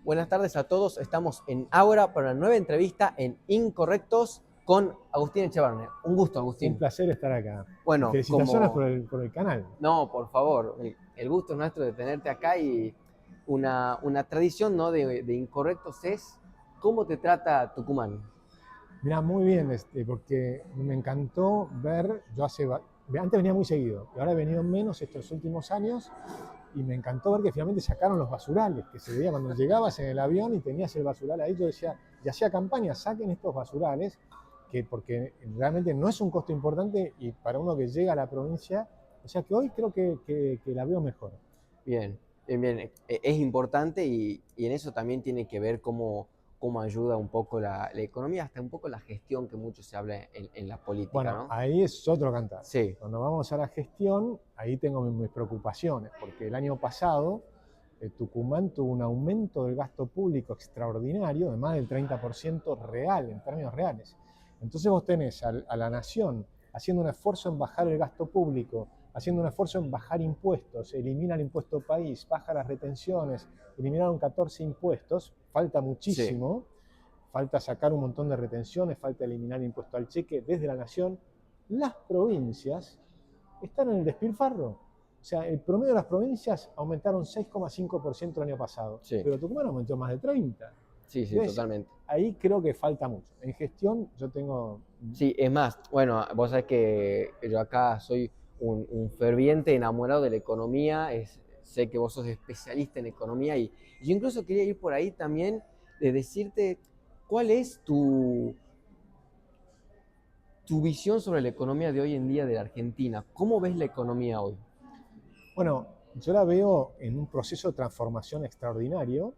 Buenas tardes a todos. Estamos en Ágora para una nueva entrevista en Incorrectos con Agustín Echevarne. Un gusto, Un Agustín. placer estar acá. Bueno, Felicitaciones por el canal. No, por favor, el gusto es nuestro de tenerte acá y una tradición, ¿no? de Incorrectos es cómo te trata Tucumán. Mirá, muy bien, porque me encantó ver, antes venía muy seguido, y ahora he venido menos estos últimos años, y me encantó ver que finalmente sacaron los basurales, que se veía cuando llegabas en el avión y tenías el basural ahí. Yo decía, y hacía campaña, saquen estos basurales, porque realmente no es un costo importante y para uno que llega a la provincia, o sea que hoy creo que la veo mejor. Bien, bien, bien. Es importante y en eso también tiene que ver cómo ayuda un poco la economía, hasta un poco la gestión que mucho se habla en la política, Bueno, ¿no? ahí es otro cantar. Sí, Cuando vamos a la gestión, ahí tengo mis preocupaciones, porque el año pasado Tucumán tuvo un aumento del gasto público extraordinario, de más del 30% real, en términos reales. Entonces vos tenés a la nación haciendo un esfuerzo en bajar el gasto público, haciendo un esfuerzo en bajar impuestos, elimina el impuesto país, baja las retenciones, eliminaron 14 impuestos, falta sí. muchísimo. Falta sacar un montón de retenciones, falta eliminar el impuesto al cheque desde la nación. Las provincias están en el despilfarro. O sea, el promedio de las provincias aumentaron 6,5% el año pasado, Sí, pero Tucumán aumentó más de 30%. sí, sí, Entonces, totalmente. ahí creo que falta mucho. En gestión yo tengo... Sí, es más, bueno, vos sabés que yo acá soy un ferviente enamorado de la economía, sé que vos sos especialista en economía y yo incluso quería ir por ahí también de decirte cuál es tu visión sobre la economía de hoy en día de la Argentina. ¿Cómo ves la economía hoy? Bueno, yo la veo en un proceso de transformación extraordinario,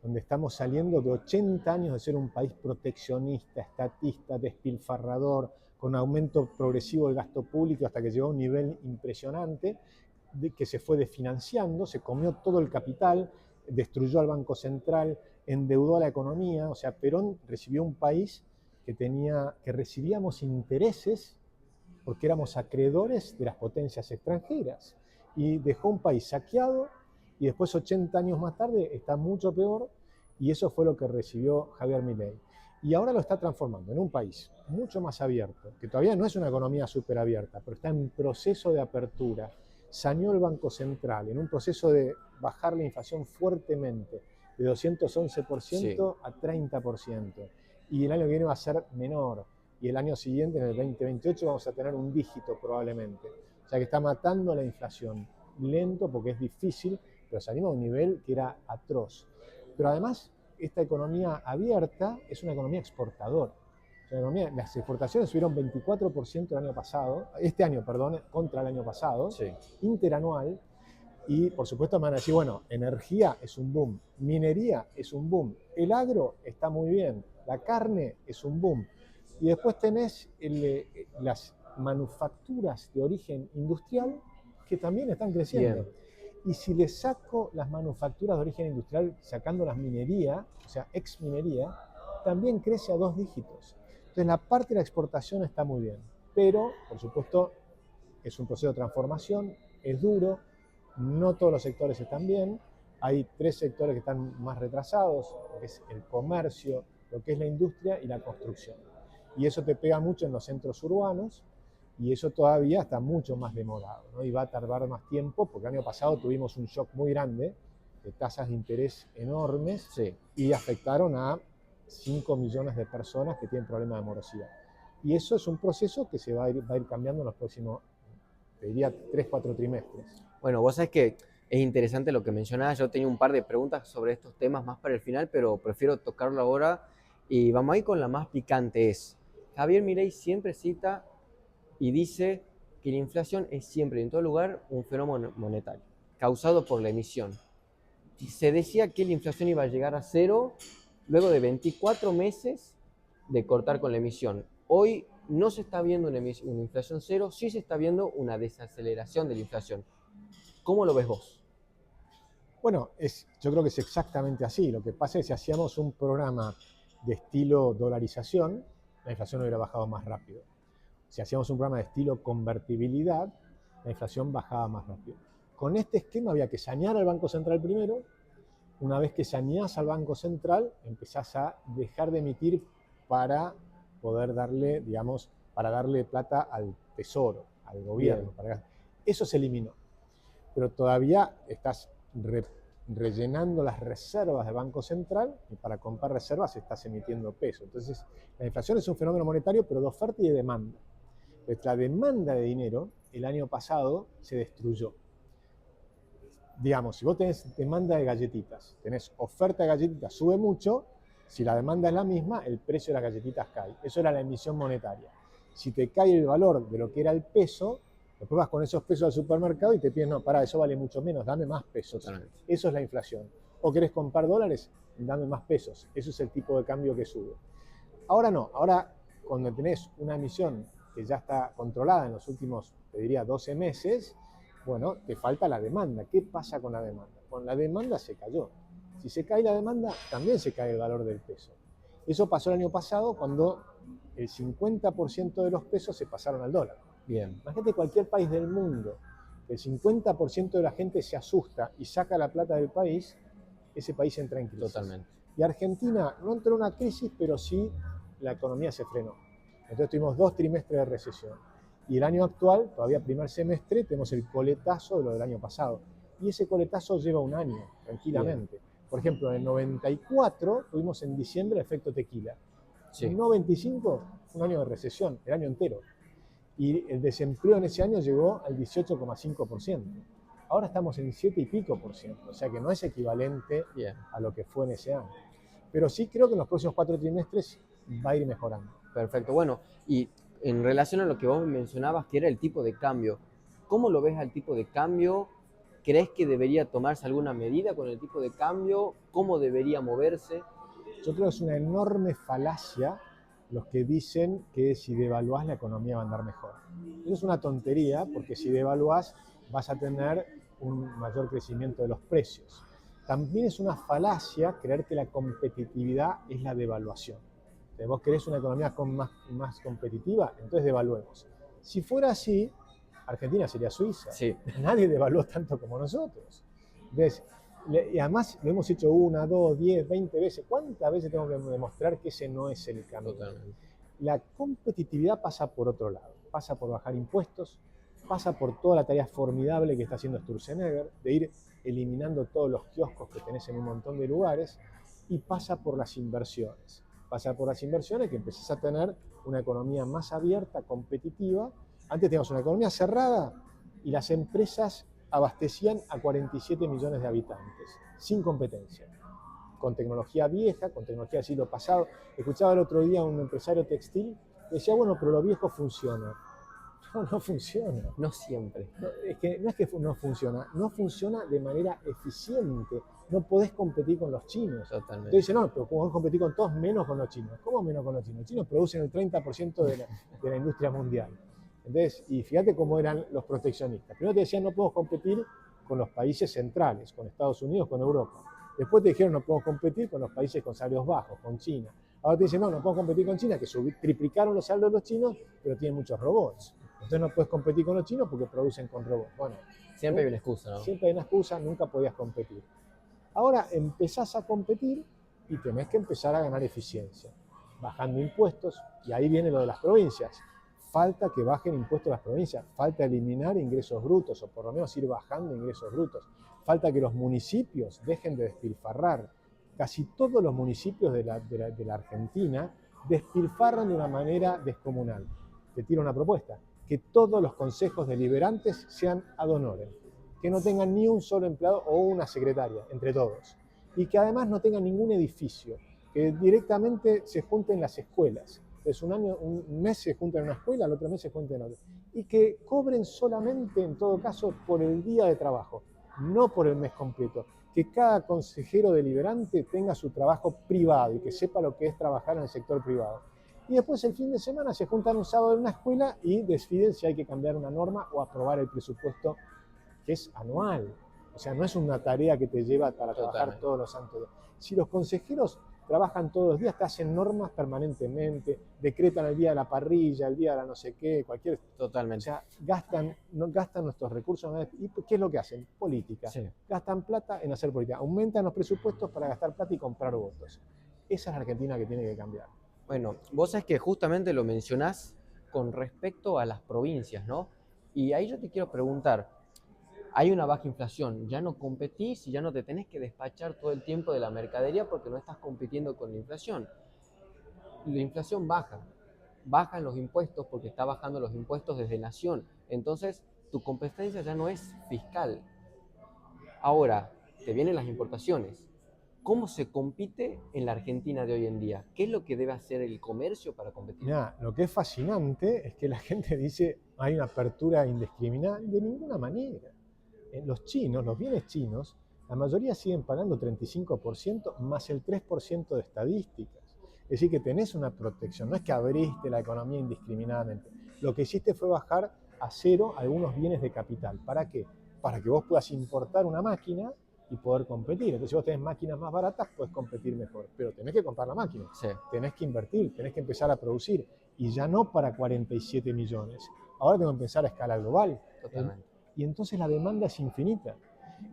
donde estamos saliendo de 80 años de ser un país proteccionista, estatista, despilfarrador, con aumento progresivo del gasto público hasta que llegó a un nivel impresionante, que se fue desfinanciando, se comió todo el capital, destruyó al Banco Central, endeudó a la economía. O sea, Perón recibió un país que recibíamos intereses porque éramos acreedores de las potencias extranjeras, y dejó un país saqueado, y después 80 años más tarde está mucho peor, y eso fue lo que recibió Javier Milei. Y ahora lo está transformando en un país mucho más abierto, que todavía no es una economía súper abierta, pero está en proceso de apertura. Saneó el Banco Central en un proceso de bajar la inflación fuertemente, de Sí, 211% a 30%. Y el año que viene va a ser menor, y el año siguiente, en el 2028, vamos a tener un dígito probablemente. O sea que está matando la inflación. Lento porque es difícil, pero salimos a un nivel que era atroz. Pero además, esta economía abierta es una economía exportadora. O sea, las exportaciones subieron 24% el año pasado, este año, perdón, contra el año pasado, sí. interanual. Y por supuesto me van a decir, bueno, energía es un boom, minería es un boom, el agro está muy bien, la carne es un boom. Y después tenés las manufacturas de origen industrial que también están creciendo. Bien, Y si le saco las manufacturas de origen industrial, sacando las minería, o sea, ex minería, también crece a 2 dígitos. Entonces la parte de la exportación está muy bien. Pero, por supuesto, es un proceso de transformación, es duro, no todos los sectores están bien, hay 3 sectores que están más retrasados, lo que es el comercio, lo que es la industria y la construcción. Y eso te pega mucho en los centros urbanos, y eso todavía está mucho más demorado, ¿no? Y va a tardar más tiempo, porque el año pasado tuvimos un shock muy grande, de tasas de interés enormes, sí. y afectaron a 5 millones de personas que tienen problemas de morosidad. Y eso es un proceso que se va a ir cambiando en los próximos, te diría, 3, 4 trimestres. Bueno, vos sabés que es interesante lo que mencionabas. Yo tenía un par de preguntas sobre estos temas más para el final, pero prefiero tocarlo ahora. Y vamos a ir con la más picante. Javier Milei siempre cita y dice que la inflación es siempre y en todo lugar un fenómeno monetario, causado por la emisión. Se decía que la inflación iba a llegar a cero luego de 24 meses de cortar con la emisión. Hoy no se está viendo una inflación cero, sí se está viendo una desaceleración de la inflación. ¿Cómo lo ves vos? Bueno, yo creo que es exactamente así. Lo que pasa es que si hacíamos un programa de estilo dolarización, la inflación hubiera bajado más rápido. Si hacíamos un programa de estilo convertibilidad, la inflación bajaba más rápido. Con este esquema había que sanear al Banco Central primero, Una vez que saneás al Banco Central, empezás a dejar de emitir para poder darle, digamos, para darle plata al Tesoro, al gobierno. Eso se eliminó. Pero todavía estás rellenando las reservas del Banco Central y para comprar reservas estás emitiendo peso. Entonces, la inflación es un fenómeno monetario, pero de oferta y de demanda. Entonces, la demanda de dinero el año pasado se destruyó. Digamos, si vos tenés demanda de galletitas, tenés oferta de galletitas, sube mucho, si la demanda es la misma, el precio de las galletitas cae. Eso era la emisión monetaria. Si te cae el valor de lo que era el peso, después vas con esos pesos al supermercado y te piden, no, pará, eso vale mucho menos, dame más pesos. Totalmente. Eso es la inflación. O querés comprar dólares, dame más pesos. Eso es el tipo de cambio que sube. Ahora no, ahora cuando tenés una emisión que ya está controlada en los últimos, te diría, 12 meses, bueno, te falta la demanda. ¿Qué pasa con la demanda? Con la demanda se cayó. Si se cae la demanda, también se cae el valor del peso. Eso pasó el año pasado cuando el 50% de los pesos se pasaron al dólar. Bien. Imagínate cualquier país del mundo, el 50% de la gente se asusta y saca la plata del país, ese país entra en crisis. Totalmente. Y Argentina no entró en una crisis, pero sí la economía se frenó. Entonces tuvimos 2 trimestres de recesión. Y el año actual, todavía primer semestre, tenemos el coletazo de lo del año pasado. Y ese coletazo lleva un año, tranquilamente. Bien. Por ejemplo, en el 94 tuvimos en diciembre el efecto tequila. Sí. En 95 fue un año de recesión, el año entero. Y el desempleo en ese año llegó al 18,5%. Ahora estamos en 7 y pico por ciento, o sea que no es equivalente a lo que fue en ese año. Pero sí creo que en los próximos 4 trimestres va a ir mejorando. Perfecto. Bueno, y en relación a lo que vos mencionabas, que era el tipo de cambio, ¿cómo lo ves al tipo de cambio? ¿Crees que debería tomarse alguna medida con el tipo de cambio? ¿Cómo debería moverse? Yo creo que es una enorme falacia los que dicen que si devaluás la economía va a andar mejor. Eso es una tontería, porque si devaluás vas a tener un mayor crecimiento de los precios. También es una falacia creer que la competitividad es la devaluación. Si vos querés una economía más competitiva, entonces devaluemos. Si fuera así, Argentina sería Suiza. Sí. Nadie devaluó tanto como nosotros. Entonces, y además lo hemos hecho 1, 2, 10, 20 veces. ¿Cuántas veces tengo que demostrar que ese no es el camino? Totalmente. La competitividad pasa por otro lado. Pasa por bajar impuestos, pasa por toda la tarea formidable que está haciendo Sturzenegger, de ir eliminando todos los kioscos que tenés en un montón de lugares, y pasa por las inversiones. Pasa por las inversiones que empezás a tener una economía más abierta, competitiva. Antes teníamos una economía cerrada y las empresas abastecían a 47 millones de habitantes, sin competencia, con tecnología vieja, con tecnología del siglo pasado. Escuchaba el otro día a un empresario textil que decía, bueno, pero lo viejo funciona. No funciona. No siempre. No es que no funciona de manera eficiente. No podés competir con los chinos. Totalmente. Entonces dice, no, pero podés competir con todos menos con los chinos. ¿Cómo menos con los chinos? Los chinos producen el 30% de la industria mundial. Entonces, y fíjate cómo eran los proteccionistas. Primero te decían, no podemos competir con los países centrales, con Estados Unidos, con Europa. Después te dijeron, no podemos competir con los países con salarios bajos, con China. Ahora te dicen, no podemos competir con China, que triplicaron los salarios de los chinos, pero tienen muchos robots. Entonces no puedes competir con los chinos porque producen con robots. Bueno, siempre hay una excusa, ¿no? Siempre hay una excusa, nunca podías competir. Ahora empezás a competir y tenés que empezar a ganar eficiencia, bajando impuestos, y ahí viene lo de las provincias. Falta que bajen impuestos las provincias, falta eliminar ingresos brutos, o por lo menos ir bajando ingresos brutos. Falta que los municipios dejen de despilfarrar. Casi todos los municipios de la Argentina despilfarran de una manera descomunal. Te tiro una propuesta, que todos los consejos deliberantes sean ad honorem, que no tengan ni un solo empleado o una secretaria, entre todos, y que además no tengan ningún edificio, que directamente se junten las escuelas. Entonces un mes se juntan en una escuela, el otro mes se juntan en otra, y que cobren solamente, en todo caso, por el día de trabajo, no por el mes completo. Que cada consejero deliberante tenga su trabajo privado y que sepa lo que es trabajar en el sector privado. Y después el fin de semana se juntan un sábado en una escuela y deciden si hay que cambiar una norma o aprobar el presupuesto, que es anual. O sea, no es una tarea que te lleva para trabajar todos los santos días. Si los consejeros trabajan todos los días, te hacen normas permanentemente, decretan el día de la parrilla, el día de la no sé qué, cualquier... Totalmente. O sea, gastan nuestros recursos. ¿Y qué es lo que hacen? Política. Sí. Gastan plata en hacer política. Aumentan los presupuestos para gastar plata y comprar votos. Esa es la Argentina que tiene que cambiar. Bueno, vos sabés que justamente lo mencionás con respecto a las provincias, ¿no? Y ahí yo te quiero preguntar, hay una baja inflación, ya no competís y ya no te tenés que despachar todo el tiempo de la mercadería porque no estás compitiendo con la inflación. La inflación baja, bajan los impuestos porque está bajando los impuestos desde Nación. Entonces, tu competencia ya no es fiscal. Ahora, te vienen las importaciones. ¿Cómo se compite en la Argentina de hoy en día? ¿Qué es lo que debe hacer el comercio para competir? Mirá, lo que es fascinante es que la gente dice hay una apertura indiscriminada. De ninguna manera. Los chinos, los bienes chinos, la mayoría siguen pagando 35% más el 3% de estadísticas. Es decir, que tenés una protección. No es que abriste la economía indiscriminadamente. Lo que hiciste fue bajar a cero algunos bienes de capital. ¿Para qué? Para que vos puedas importar una máquina y poder competir. Entonces, si vos tenés máquinas más baratas, puedes competir mejor. Pero tenés que comprar la máquina. Sí. Tenés que invertir, tenés que empezar a producir. Y ya no para 47 millones. Ahora tengo que empezar a escala global. Totalmente. Y entonces la demanda es infinita,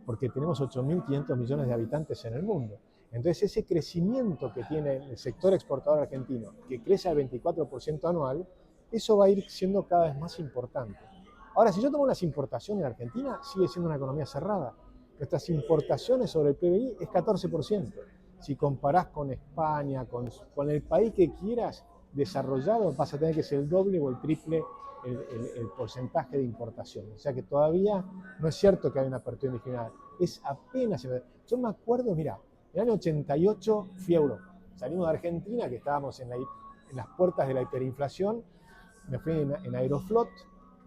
porque tenemos 8.500 millones de habitantes en el mundo. Entonces ese crecimiento que tiene el sector exportador argentino, que crece al 24% anual, eso va a ir siendo cada vez más importante. Ahora, si yo tomo las importaciones en Argentina, sigue siendo una economía cerrada. Nuestras importaciones sobre el PBI es 14%. Si comparás con España, con el país que quieras desarrollado, vas a tener que ser el doble o el triple el porcentaje de importación. O sea que todavía no es cierto que hay una apertura indiscriminada. Es apenas... Yo me acuerdo, mira, en el año 88 fui a Europa. Salimos de Argentina, que estábamos en las puertas de la hiperinflación. Me fui en Aeroflot,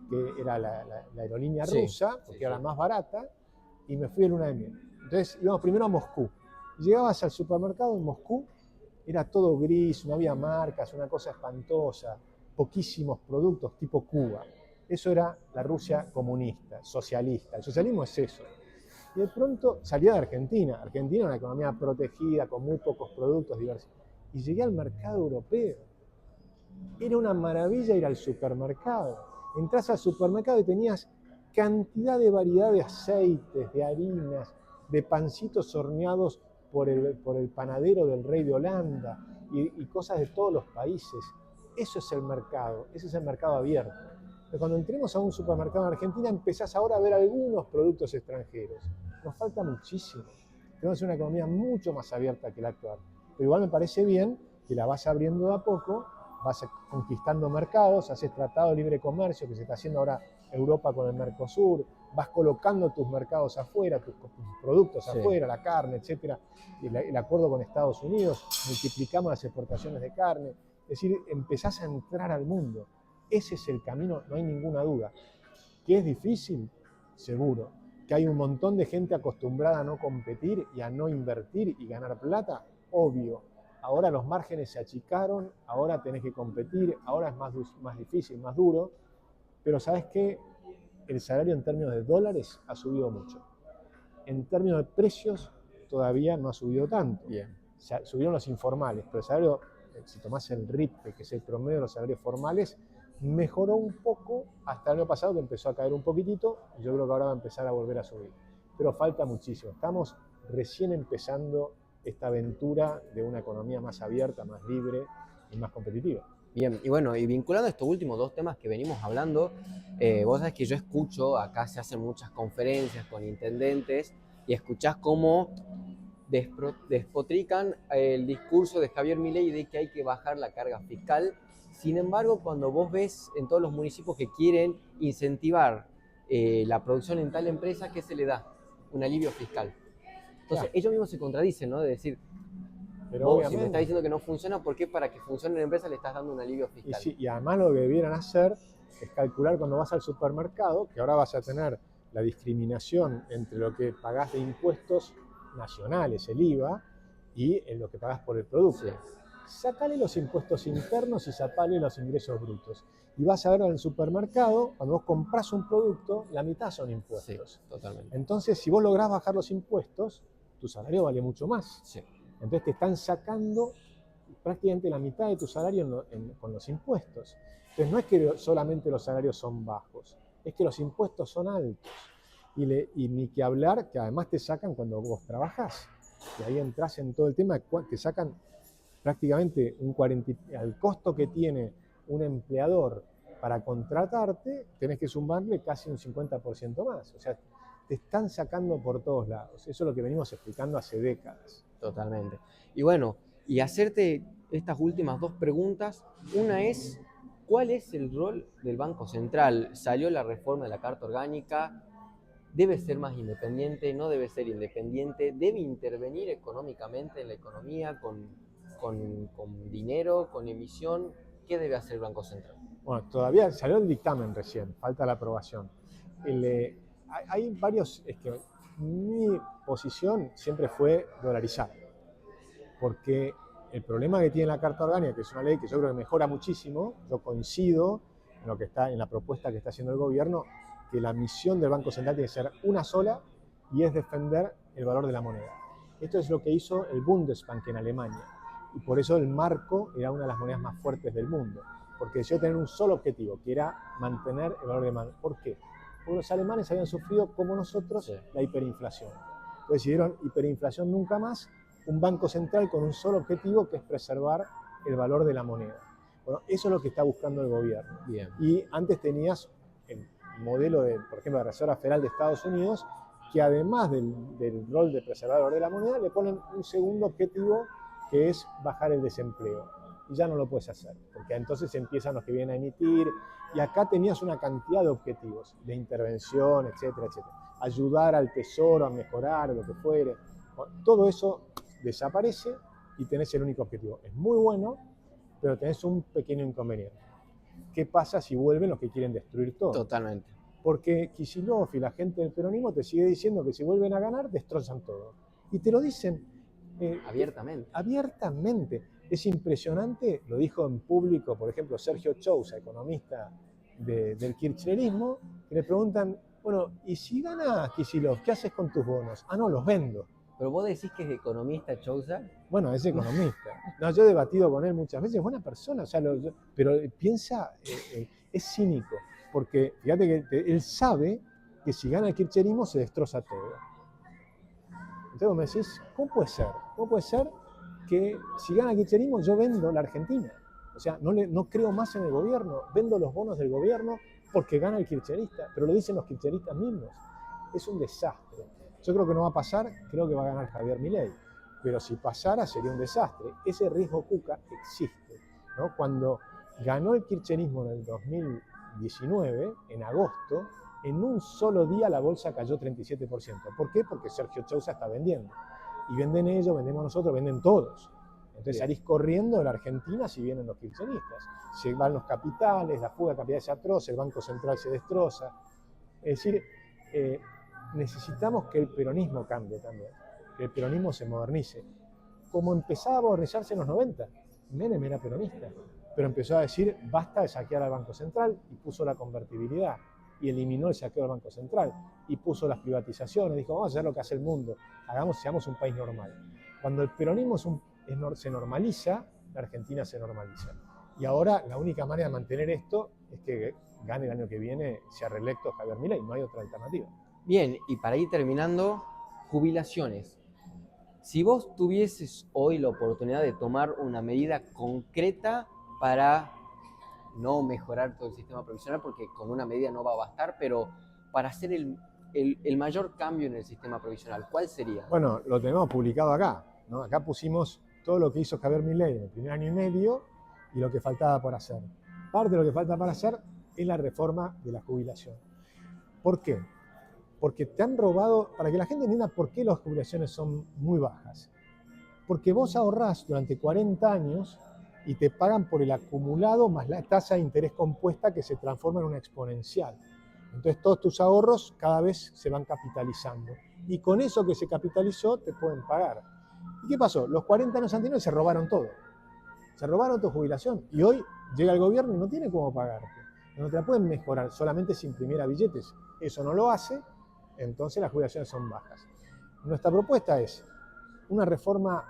que era la aerolínea rusa, porque era la más barata, y me fui de luna de miel. Entonces íbamos primero a Moscú. Llegabas al supermercado en Moscú, era todo gris, no había marcas, una cosa espantosa, poquísimos productos tipo Cuba. Eso era la Rusia comunista, socialista. El socialismo es eso. Y de pronto salía de Argentina. Argentina era una economía protegida, con muy pocos productos diversos. Y llegué al mercado europeo. Era una maravilla ir al supermercado. Entrás al supermercado y tenías cantidad de variedad de aceites, de harinas, de pancitos horneados por el panadero del rey de Holanda y cosas de todos los países. Eso es el mercado, ese es el mercado abierto. Pero cuando entremos a un supermercado en Argentina empezás ahora a ver algunos productos extranjeros. Nos falta muchísimo. Tenemos una economía mucho más abierta que la actual. Pero igual me parece bien que la vas abriendo de a poco, vas conquistando mercados, haces tratado de libre comercio que se está haciendo ahora Europa con el Mercosur, vas colocando tus mercados afuera, tus productos afuera, la carne, etcétera, el acuerdo con Estados Unidos, multiplicamos las exportaciones de carne, es decir, empezás a entrar al mundo. Ese es el camino, no hay ninguna duda. ¿Que es difícil? Seguro. ¿Que hay un montón de gente acostumbrada a no competir y a no invertir y ganar plata? Obvio. Ahora los márgenes se achicaron, ahora tenés que competir, ahora es más difícil, más duro, pero ¿sabes qué? El salario en términos de dólares ha subido mucho. En términos de precios todavía no ha subido tanto. Bien. Subieron los informales, pero el salario, si tomás el RIPTE, que es el promedio de los salarios formales, mejoró un poco hasta el año pasado, que empezó a caer un poquitito, y yo creo que ahora va a empezar a volver a subir. Pero falta muchísimo. Estamos recién empezando esta aventura de una economía más abierta, más libre y más competitiva. Bien, y bueno, y vinculando estos últimos dos temas que venimos hablando, vos sabés que yo escucho, acá se hacen muchas conferencias con intendentes, y escuchás cómo despotrican el discurso de Javier Milei de que hay que bajar la carga fiscal. Sin embargo, cuando vos ves en todos los municipios que quieren incentivar la producción en tal empresa, ¿qué se le da? Un alivio fiscal. Entonces, ellos mismos se contradicen, ¿no? De decir, pero vos, si me estás diciendo que no funciona, ¿por qué para que funcione la empresa le estás dando un alivio fiscal? Y además lo que debieran hacer es calcular cuando vas al supermercado, que ahora vas a tener la discriminación entre lo que pagás de impuestos nacionales, el IVA, y en lo que pagás por el producto. Sí. Sacale los impuestos internos y sacale los ingresos brutos. Y vas a ver en el supermercado, cuando vos compras un producto, la mitad son impuestos. Sí, totalmente. Entonces, si vos lográs bajar los impuestos, tu salario vale mucho más. Sí. Entonces te están sacando prácticamente la mitad de tu salario con los impuestos. Entonces no es que solamente los salarios son bajos, es que los impuestos son altos. Y ni que hablar que además te sacan cuando vos trabajás. Y ahí entras en todo el tema, te sacan prácticamente al costo que tiene un empleador para contratarte, tenés que sumarle casi un 50% más. O sea, te están sacando por todos lados. Eso es lo que venimos explicando hace décadas. Totalmente. Y bueno, y hacerte estas últimas dos preguntas. Una es, ¿cuál es el rol del Banco Central? Salió la reforma de la Carta Orgánica, ¿debe ser más independiente? ¿No debe ser independiente? ¿Debe intervenir económicamente en la economía con dinero, con emisión? ¿Qué debe hacer el Banco Central? Bueno, todavía salió el dictamen recién, falta la aprobación. Hay varios, es que mi posición siempre fue dolarizar, porque el problema que tiene la Carta Orgánica, que es una ley que yo creo que mejora muchísimo, yo coincido en lo que está en la propuesta que está haciendo el gobierno, que la misión del Banco Central tiene que ser una sola y es defender el valor de la moneda. Esto es lo que hizo el Bundesbank en Alemania y por eso el marco era una de las monedas más fuertes del mundo, porque decidió tener un solo objetivo, que era mantener el valor de la moneda. ¿Por qué? Porque los alemanes habían sufrido, como nosotros, la hiperinflación. Entonces decidieron hiperinflación nunca más, un banco central con un solo objetivo, que es preservar el valor de la moneda. Bueno, eso es lo que está buscando el gobierno. Bien. Y antes tenías el modelo, por ejemplo, de la Reserva Federal de Estados Unidos, que además del rol de preservar el valor de la moneda, le ponen un segundo objetivo, que es bajar el desempleo. Y ya no lo puedes hacer, porque entonces empiezan los que vienen a emitir, y acá tenías una cantidad de objetivos, de intervención, etcétera, etcétera. Ayudar al tesoro a mejorar, lo que fuere. Todo eso desaparece y tenés el único objetivo. Es muy bueno, pero tenés un pequeño inconveniente. ¿Qué pasa si vuelven los que quieren destruir todo? Totalmente. Porque Kicillof y la gente del peronismo te sigue diciendo que si vuelven a ganar, destrozan todo. Y te lo dicen abiertamente. Abiertamente. Es impresionante, lo dijo en público, por ejemplo, Sergio Chousa, economista del kirchnerismo, que le preguntan, bueno, ¿y si gana Kicillof, qué haces con tus bonos? Ah, no, los vendo. ¿Pero vos decís que es economista Chousa? Bueno, es economista. No, yo he debatido con él muchas veces, es buena persona, o sea, pero piensa, es cínico, porque fíjate que él sabe que si gana el kirchnerismo se destroza todo. Entonces vos me decís, ¿cómo puede ser? ¿Cómo puede ser que si gana el kirchnerismo yo vendo la Argentina? O sea, no creo más en el gobierno, vendo los bonos del gobierno porque gana el kirchnerista, pero lo dicen los kirchneristas mismos. Es un desastre. Yo creo que no va a pasar, creo que va a ganar Javier Milei, pero si pasara sería un desastre. Ese riesgo Cuca existe, ¿no? Cuando ganó el kirchnerismo en el 2019, en agosto, en un solo día la bolsa cayó 37%. ¿Por qué? Porque Sergio Chousa está vendiendo. Y venden ellos, vendemos nosotros, venden todos. Entonces salís corriendo de la Argentina si vienen los kirchneristas. Se van los capitales, la fuga de capitales es atroz, el Banco Central se destroza. Es decir, necesitamos que el peronismo cambie también, que el peronismo se modernice. Como empezaba a modernizarse en los 90, Menem era peronista, pero empezó a decir basta de saquear al Banco Central y puso la convertibilidad y eliminó el saqueo del Banco Central y puso las privatizaciones, dijo vamos a hacer lo que hace el mundo, seamos un país normal. Cuando el peronismo se normaliza, la Argentina se normaliza. Y ahora la única manera de mantener esto es que gane el año que viene, sea reelecto Javier Milei, no hay otra alternativa. Bien, y para ir terminando, jubilaciones. Si vos tuvieses hoy la oportunidad de tomar una medida concreta para no mejorar todo el sistema provisional, porque con una medida no va a bastar, pero para hacer el mayor cambio en el sistema provisional, ¿cuál sería? Bueno, lo tenemos publicado acá, ¿no? Acá pusimos todo lo que hizo Javier Milei en el primer año y medio y lo que faltaba por hacer. Parte de lo que falta para hacer es la reforma de la jubilación. ¿Por qué? Porque te han robado, para que la gente entienda por qué las jubilaciones son muy bajas. Porque vos ahorrás durante 40 años y te pagan por el acumulado más la tasa de interés compuesta que se transforma en una exponencial. Entonces todos tus ahorros cada vez se van capitalizando. Y con eso que se capitalizó te pueden pagar. ¿Y qué pasó? Los 40 años anteriores se robaron todo. Se robaron tu jubilación. Y hoy llega el gobierno y no tiene cómo pagarte. No te la pueden mejorar, solamente si imprimiera billetes. Eso no lo hace. Entonces las jubilaciones son bajas. Nuestra propuesta es una reforma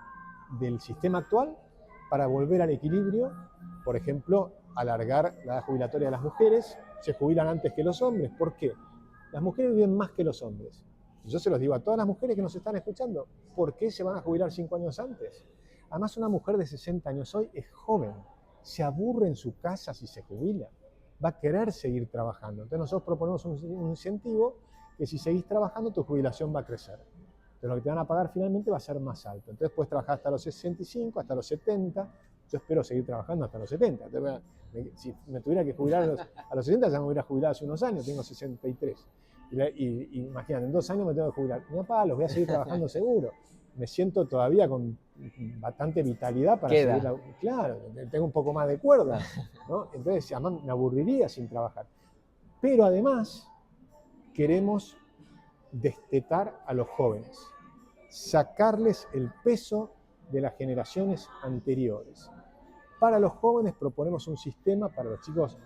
del sistema actual para volver al equilibrio. Por ejemplo, alargar la edad jubilatoria de las mujeres, se jubilan antes que los hombres. ¿Por qué? Las mujeres viven más que los hombres. Y yo se los digo a todas las mujeres que nos están escuchando, ¿por qué se van a jubilar 5 años antes? Además, una mujer de 60 años hoy es joven, se aburre en su casa si se jubila, va a querer seguir trabajando. Entonces nosotros proponemos un incentivo que si seguís trabajando tu jubilación va a crecer. Entonces lo que te van a pagar finalmente va a ser más alto. Entonces puedes trabajar hasta los 65, hasta los 70. Yo espero seguir trabajando hasta los 70. Entonces, si me tuviera que jubilar a los 60, ya me hubiera jubilado hace unos años, tengo 63. Y imagínate, en 2 años me tengo que jubilar. Mi papá, los voy a seguir trabajando seguro. Me siento todavía con bastante vitalidad para seguir. Claro, tengo un poco más de cuerda, ¿no? Entonces, además me aburriría sin trabajar. Pero además, queremos destetar a los jóvenes, sacarles el peso de las generaciones anteriores. Para los jóvenes proponemos un sistema para los chicos,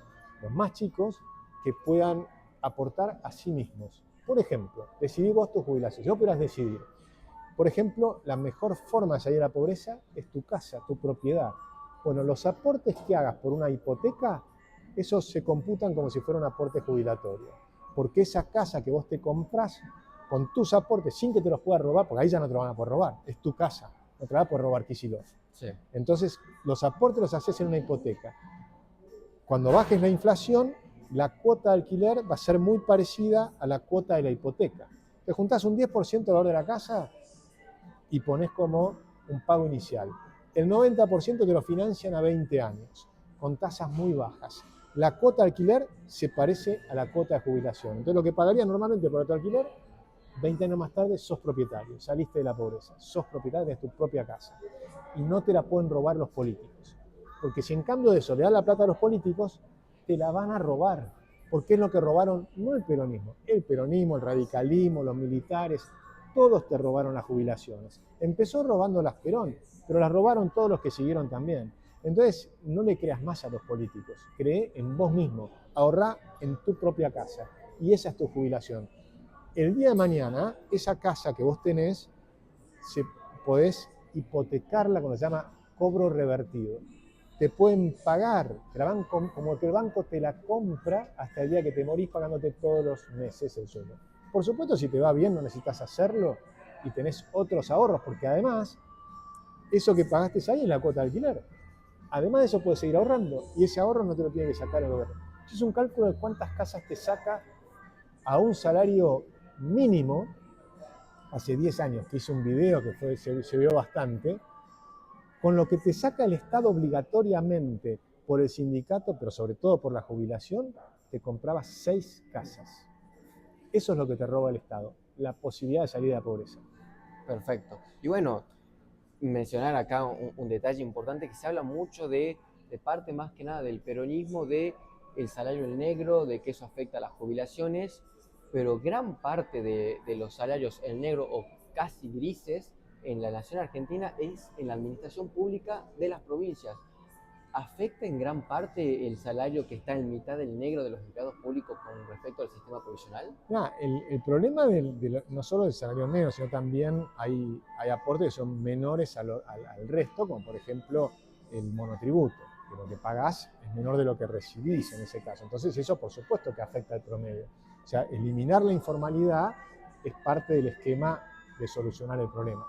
los más chicos, que puedan aportar a sí mismos. Por ejemplo, decidí vos tu jubilación. Si vos pudieras decidir, por ejemplo, la mejor forma de salir de la pobreza es tu casa, tu propiedad. Bueno, los aportes que hagas por una hipoteca, esos se computan como si fuera un aporte jubilatorio. Porque esa casa que vos te comprás con tus aportes, sin que te los puedas robar, porque ahí ya no te lo van a poder robar, es tu casa, no te la va a poder robar Kicillof. Sí. Entonces, los aportes los haces en una hipoteca. Cuando bajes la inflación, la cuota de alquiler va a ser muy parecida a la cuota de la hipoteca. Te juntás un 10% del valor de la casa y pones como un pago inicial. El 90% te lo financian a 20 años, con tasas muy bajas. La cuota de alquiler se parece a la cuota de jubilación. Entonces, lo que pagarías normalmente por tu alquiler, 20 años más tarde sos propietario, saliste de la pobreza, sos propietario de tu propia casa. Y no te la pueden robar los políticos. Porque si en cambio de eso le das la plata a los políticos, te la van a robar. Porque es lo que robaron, no el peronismo, el radicalismo, los militares, todos te robaron las jubilaciones. Empezó robando las Perón, pero las robaron todos los que siguieron también. Entonces, no le creas más a los políticos, cree en vos mismo, ahorrá en tu propia casa. Y esa es tu jubilación. El día de mañana, esa casa que vos tenés, podés hipotecarla cuando se llama cobro revertido. Te pueden pagar, como que el banco te la compra hasta el día que te morís pagándote todos los meses el sueldo. Por supuesto, si te va bien, no necesitas hacerlo y tenés otros ahorros, porque además, eso que pagaste ahí es la cuota de alquiler. Además de eso, puedes seguir ahorrando y ese ahorro no te lo tiene que sacar el gobierno. Es un cálculo de cuántas casas te saca a un salario mínimo. Hace 10 años que hice un video que se vio bastante, con lo que te saca el Estado obligatoriamente por el sindicato, pero sobre todo por la jubilación, te comprabas 6 casas. Eso es lo que te roba el Estado, la posibilidad de salir de la pobreza. Perfecto. Y bueno, mencionar acá un detalle importante, que se habla mucho de parte más que nada del peronismo, de el salario en negro, de que eso afecta a las jubilaciones, pero gran parte de los salarios en negro o casi grises en la nación argentina es en la administración pública de las provincias. ¿Afecta en gran parte el salario que está en mitad del negro de los empleados públicos con respecto al sistema provisional? El problema no solo del salario negro, sino también hay aportes que son menores al resto, como por ejemplo el monotributo, que lo que pagás es menor de lo que recibís en ese caso. Entonces eso por supuesto que afecta al promedio. O sea, eliminar la informalidad es parte del esquema de solucionar el problema.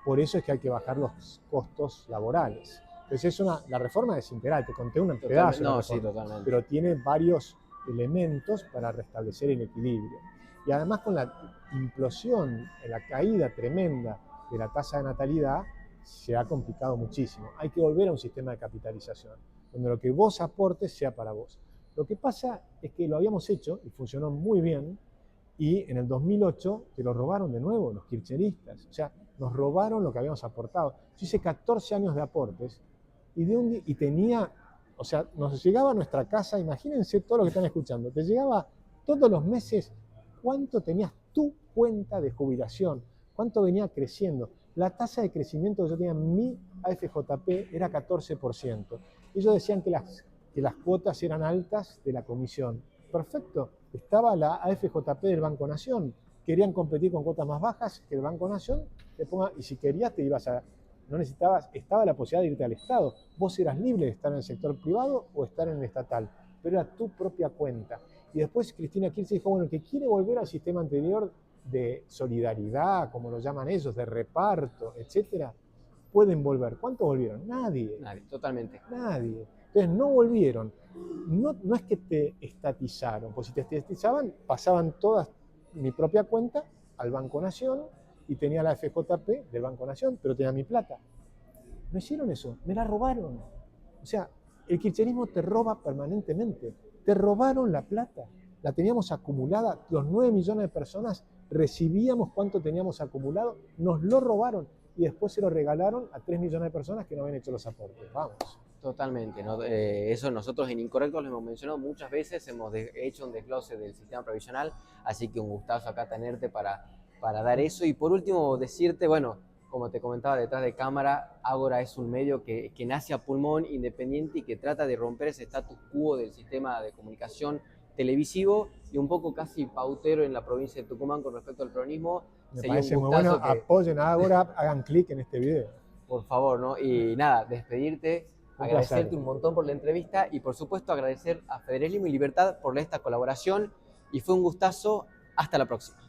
Por eso es que hay que bajar los costos laborales. Entonces la reforma es integral, te conté un pedazo, no, sí, totalmente. Pero tiene varios elementos para restablecer el equilibrio. Y además con la implosión, la caída tremenda de la tasa de natalidad, se ha complicado muchísimo. Hay que volver a un sistema de capitalización, donde lo que vos aportes sea para vos. Lo que pasa es que lo habíamos hecho y funcionó muy bien, y en el 2008 te lo robaron de nuevo los kirchneristas. O sea, nos robaron lo que habíamos aportado. Yo hice 14 años de aportes y tenía, o sea, nos llegaba a nuestra casa, imagínense todo lo que están escuchando, te llegaba todos los meses cuánto tenías tu cuenta de jubilación, cuánto venía creciendo. La tasa de crecimiento que yo tenía en mi AFJP era 14%. Ellos decían que las cuotas eran altas de la comisión. Perfecto, estaba la AFJP del Banco Nación. Querían competir con cuotas más bajas que el Banco Nación te ponga, y si querías te ibas a no necesitabas, estaba la posibilidad de irte al Estado. Vos eras libre de estar en el sector privado o estar en el estatal, pero era tu propia cuenta. Y después Cristina Kirchner dijo, bueno, el que quiere volver al sistema anterior de solidaridad, como lo llaman ellos, de reparto, etcétera, pueden volver. ¿Cuántos volvieron? Nadie. Nadie, totalmente. Nadie. Entonces no volvieron. No es que te estatizaron, pues si te estatizaban, pasaban todas mi propia cuenta al Banco Nación y tenía la FJP del Banco Nación, pero tenía mi plata. No hicieron eso, me la robaron. O sea, el kirchnerismo te roba permanentemente. Te robaron la plata. La teníamos acumulada, los 9 millones de personas recibíamos cuánto teníamos acumulado, nos lo robaron y después se lo regalaron a 3 millones de personas que no habían hecho los aportes. Vamos. Totalmente, ¿no? Eso nosotros en Incorrectos lo hemos mencionado muchas veces, hemos hecho un desglose del sistema previsional, así que un gustazo acá tenerte para dar eso. Y por último, decirte, bueno, como te comentaba detrás de cámara, Ágora es un medio que nace a pulmón, independiente y que trata de romper ese status quo del sistema de comunicación televisivo y un poco casi pautero en la provincia de Tucumán con respecto al peronismo. Me Sería parece un muy bueno, gustazo que, apoyen a Ágora, hagan clic en este video. por favor, ¿no? Y nada, despedirte. Un Agradecerte placer. un montón por la entrevista y por supuesto agradecer a Federalismo y Libertad por esta colaboración y fue un gustazo. Hasta la próxima.